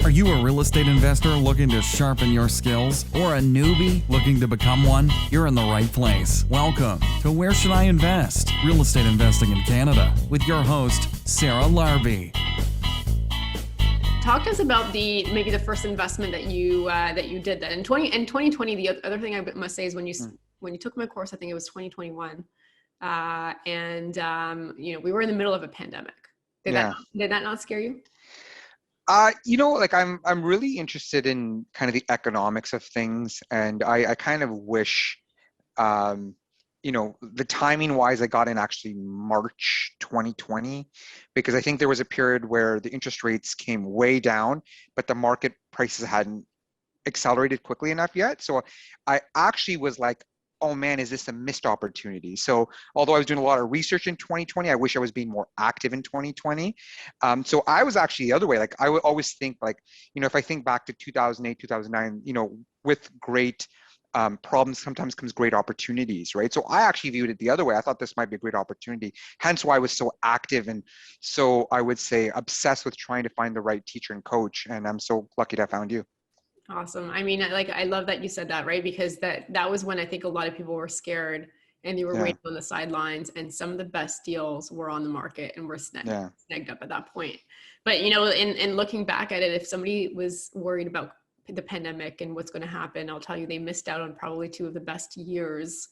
Are you a real estate investor looking to sharpen your skills or a newbie looking to become one? You're in the right place. Welcome to Where Should I Invest? Real Estate Investing in Canada with your host, Sarah Larbi. Talk to us about maybe the first investment that you did. That in 2020. The other thing I must say is when you took my course, I think it was 2021, we were in the middle of a pandemic. Did that not scare you? I'm really interested in kind of the economics of things, and I kind of wish, the timing wise, I got in actually March 2020, because I think there was a period where the interest rates came way down, but the market prices hadn't accelerated quickly enough yet. So I actually was like, oh man, is this a missed opportunity? So although I was doing a lot of research in 2020, I wish I was being more active in 2020. So I was actually the other way. Like I would always think if I think back to 2008, 2009, with great problems sometimes comes great opportunities, right? So I actually viewed it the other way. I thought this might be a great opportunity. Hence why I was so active and so, I would say, obsessed with trying to find the right teacher and coach. And I'm so lucky that I found you. Awesome. I mean, I love that you said that, right? Because that was when I think a lot of people were scared and they were waiting on the sidelines, and some of the best deals were on the market and were snagged up at that point. But, in looking back at it, if somebody was worried about the pandemic and what's going to happen, I'll tell you, they missed out on probably two of the best years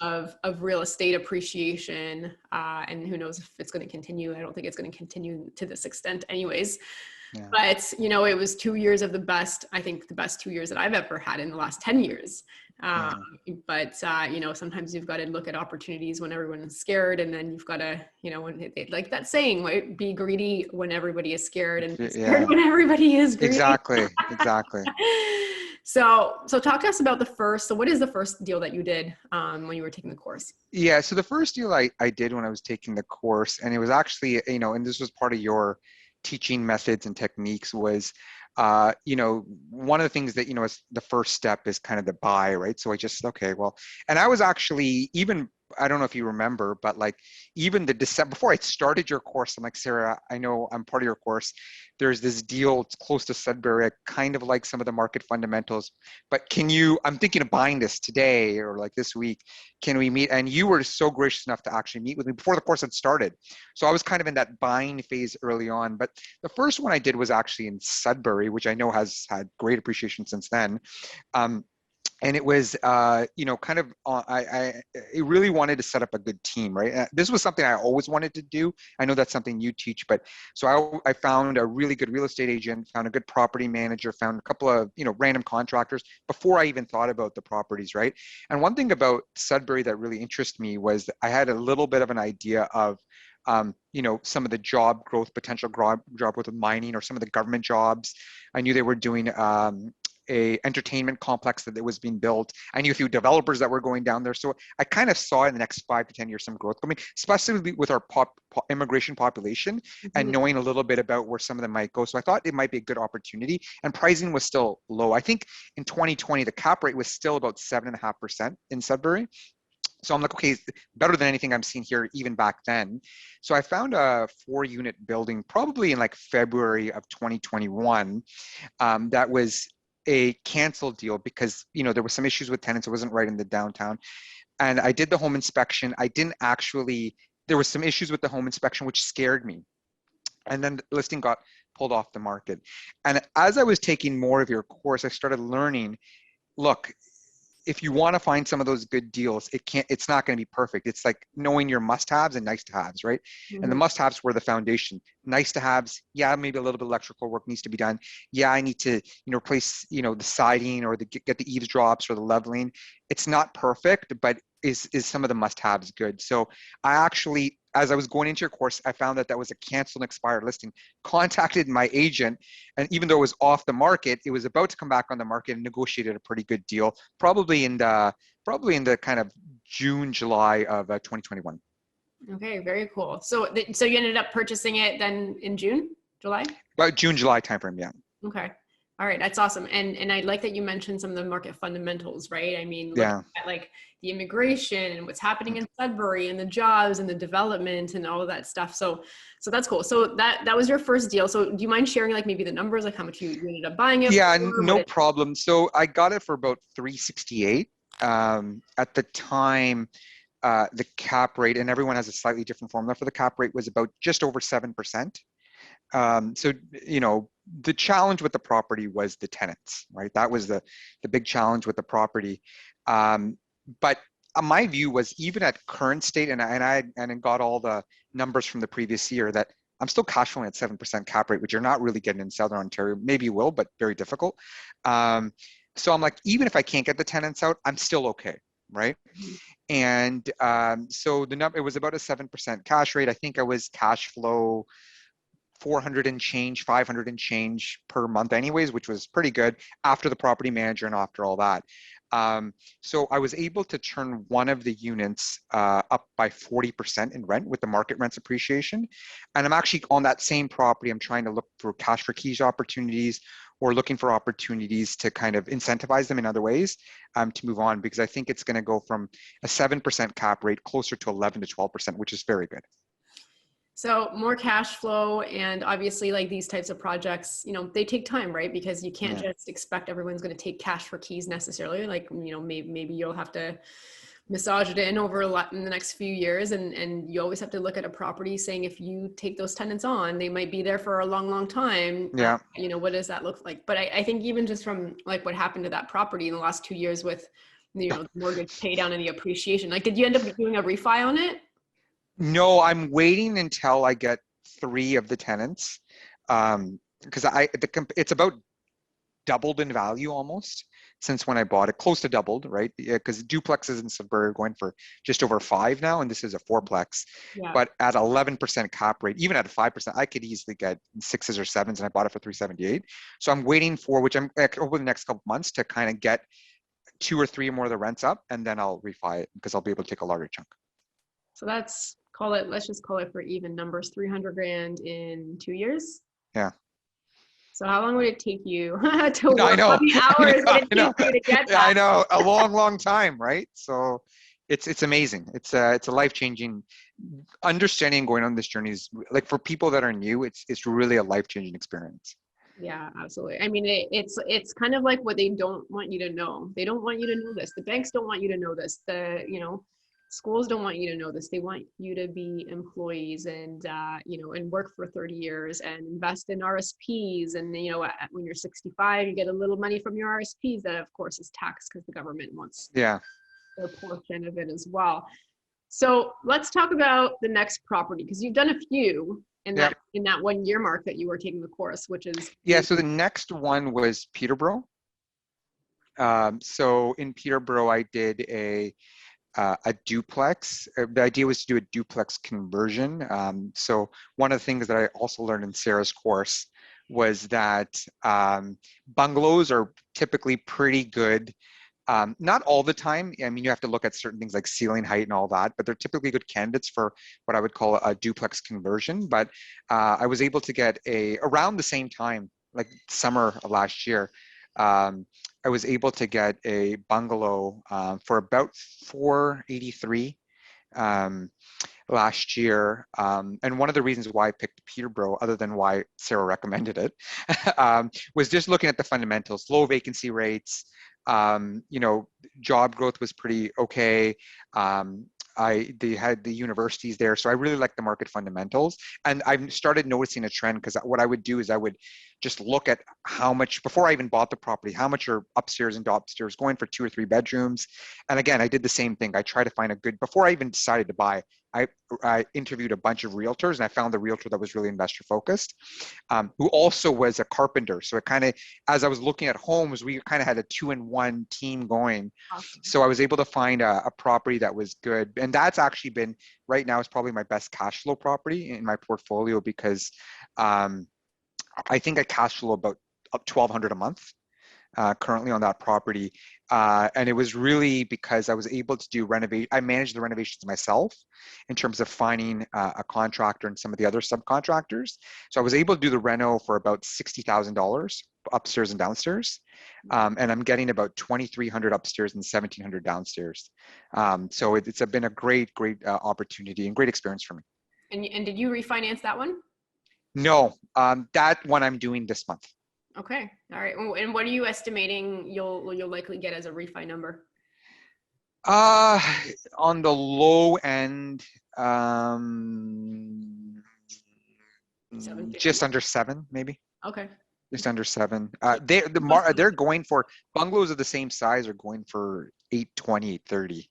of real estate appreciation. And who knows if it's going to continue. I don't think it's going to continue to this extent anyways. Yeah. But, it was 2 years of the best 2 years that I've ever had in the last 10 years. But, sometimes you've got to look at opportunities when everyone's scared, and then you've got to, like that saying, right? Be greedy when everybody is scared, and be scared when everybody is greedy. Exactly. So talk to us about what is the first deal that you did when you were taking the course? Yeah. So the first deal I did when I was taking the course, and it was actually, and this was part of your teaching methods and techniques, was one of the things that is the first step is kind of the buy, right? So I just, and I was actually, even, I don't know if you remember, but even the December before I started your course, I'm like, Sarah, I know I'm part of your course, there's this deal, it's close to Sudbury, I kind of like some of the market fundamentals, but I'm thinking of buying this today or this week, can we meet? And you were so gracious enough to actually meet with me before the course had started. So I was kind of in that buying phase early on, but the first one I did was actually in Sudbury, which I know has had great appreciation since then. And it was, I really wanted to set up a good team, right? This was something I always wanted to do. I know that's something you teach, but so I found a really good real estate agent, found a good property manager, found a couple of, random contractors before I even thought about the properties, right? And one thing about Sudbury that really interested me was that I had a little bit of an idea of, some of the job growth, potential job growth with mining or some of the government jobs. I knew they were doing, a entertainment complex that was being built. I knew a few developers that were going down there. So I kind of saw in the next 5 to 10 years some growth coming, especially with our immigration population and knowing a little bit about where some of them might go. So I thought it might be a good opportunity, and pricing was still low. I think in 2020, the cap rate was still about 7.5% in Sudbury. So I'm like, okay, better than anything I'm seeing here even back then. So I found a 4-unit building probably in February of 2021 that was a canceled deal because there were some issues with tenants. It wasn't right in the downtown, and I did the home inspection. There was some issues with the home inspection which scared me, and then the listing got pulled off the market. And as I was taking more of your course, I started learning, look, if you want to find some of those good deals, it's not going to be perfect. It's like knowing your must-haves and nice-to-haves, right? Mm-hmm. And the must-haves were the foundation. Nice-to-haves, maybe a little bit of electrical work needs to be done. I need to, replace, the siding or get the eaves drops or the leveling. It's not perfect, but is some of the must-haves good? So I actually, as I was going into your course, I found that was a canceled and expired listing, contacted my agent, and even though it was off the market, it was about to come back on the market, and negotiated a pretty good deal, probably in the kind of June, July of 2021. Okay, very cool. So you ended up purchasing it then in June, July? About June, July timeframe, yeah. Okay. All right, that's awesome. And I like that you mentioned some of the market fundamentals, right? I mean, look Yeah. at like the immigration and what's happening in Sudbury and the jobs and the development and all of that stuff. So that's cool. So that was your first deal. So do you mind sharing like maybe the numbers, like how much you ended up buying it Yeah, for? no problem. So I got it for about 368. At the time, the cap rate, and everyone has a slightly different formula for the cap rate, was about just over 7%. So, the challenge with the property was the tenants, right? That was the big challenge with the property. But my view was, even at current state, and I got all the numbers from the previous year, that I'm still cash flowing at 7% cap rate, which you're not really getting in Southern Ontario. Maybe you will, but very difficult. So I'm like, even if I can't get the tenants out, I'm still okay, right? And so it was about a 7% cash rate. I think I was cash flow 400 and change, 500 and change per month anyways, which was pretty good after the property manager and after all that. So I was able to turn one of the units up by 40% in rent with the market rents appreciation. And I'm actually on that same property. I'm trying to look for cash for keys opportunities, or looking for opportunities to kind of incentivize them in other ways to move on, because I think it's going to go from a 7% cap rate closer to 11 to 12%, which is very good. So more cash flow, and obviously like these types of projects, they take time, right? Because you can't just expect everyone's going to take cash for keys necessarily. Like, maybe you'll have to massage it in over a lot in the next few years. And you always have to look at a property saying, if you take those tenants on, they might be there for a long, long time. Yeah. What does that look like? But I think even just from like what happened to that property in the last 2 years with, the mortgage pay down and the appreciation, like, did you end up doing a refi on it? No, I'm waiting until I get 3 of the tenants, because it's about doubled in value almost since when I bought it, close to doubled, right? Because duplexes in Sudbury are going for just over 5 now, and this is a 4-plex. Yeah. But at 11% cap rate, even at 5%, I could easily get 6s or 7s, and I bought it for 378. So I'm waiting for, which I'm over the next couple months, to kind of get 2 or 3 more of the rents up, and then I'll refi it, because I'll be able to take a larger chunk. So let's just call it, for even numbers, 300 grand in 2 years. Yeah. So how long would it take you to work? I know. How many hours would it take you to get that? I know, a long, long time, right? So it's amazing. It's a life-changing understanding. Going on this journey is, like, for people that are new, it's really a life-changing experience. Yeah, absolutely. I mean, it's kind of like what they don't want you to know. They don't want you to know this. The banks don't want you to know this. Schools don't want you to know this. They want you to be employees and, and work for 30 years and invest in RSPs. And, when you're 65, you get a little money from your RSPs that, of course, is taxed because the government wants their portion of it as well. So let's talk about the next property, because you've done a few in that 1 year mark that you were taking the course, which is. Yeah. So the next one was Peterborough. So in Peterborough, I did a duplex. The idea was to do a duplex conversion. So one of the things that I also learned in Sarah's course was that bungalows are typically pretty good. Not all the time. I mean, you have to look at certain things like ceiling height and all that, but they're typically good candidates for what I would call a duplex conversion. But I was able to get around the same time, like summer of last year, I was able to get a bungalow for about $483 last year. And one of the reasons why I picked Peterborough, other than why Sarah recommended it, was just looking at the fundamentals: low vacancy rates, job growth was pretty okay. They had the universities there, so I really like the market fundamentals. And I've started noticing a trend, because what I would do is I would just look at how much, before I even bought the property, how much are upstairs and upstairs going for 2 or 3 bedrooms. And again, I did the same thing. I tried to find before I even decided to buy, I interviewed a bunch of realtors, and I found the realtor that was really investor focused, who also was a carpenter. So it kind of, as I was looking at homes, we kind of had a 2-in-1 team going. Awesome. So I was able to find a property that was good. And that's actually been, right now, is probably my best cash flow property in my portfolio, because I think I cash flow about $1,200 a month currently on that property. And it was really because I was able to do I managed the renovations myself in terms of finding a contractor and some of the other subcontractors. So I was able to do the reno for about $60,000. upstairs and downstairs. And I'm getting about 2,300 upstairs and 1,700 downstairs. So it's been a great opportunity and great experience for me. And did you refinance that one? No, that one I'm doing this month. Okay. All right. And what are you estimating you'll likely get as a refi number? On the low end, just under 7, maybe. Okay. Just under 7. They're going for bungalows of the same size are going for 820, 830.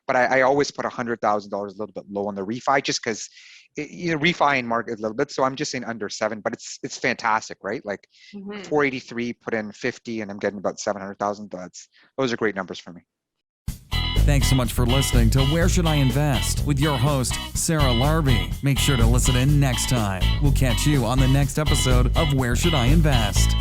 But I always put $100,000 a little bit low on the refi, just because refi and market a little bit. So I'm just saying under 7, but it's fantastic, right? Like 483, put in 50, and I'm getting about 700,000. Those are great numbers for me. Thanks so much for listening to Where Should I Invest with your host, Sarah Larbi. Make sure to listen in next time. We'll catch you on the next episode of Where Should I Invest?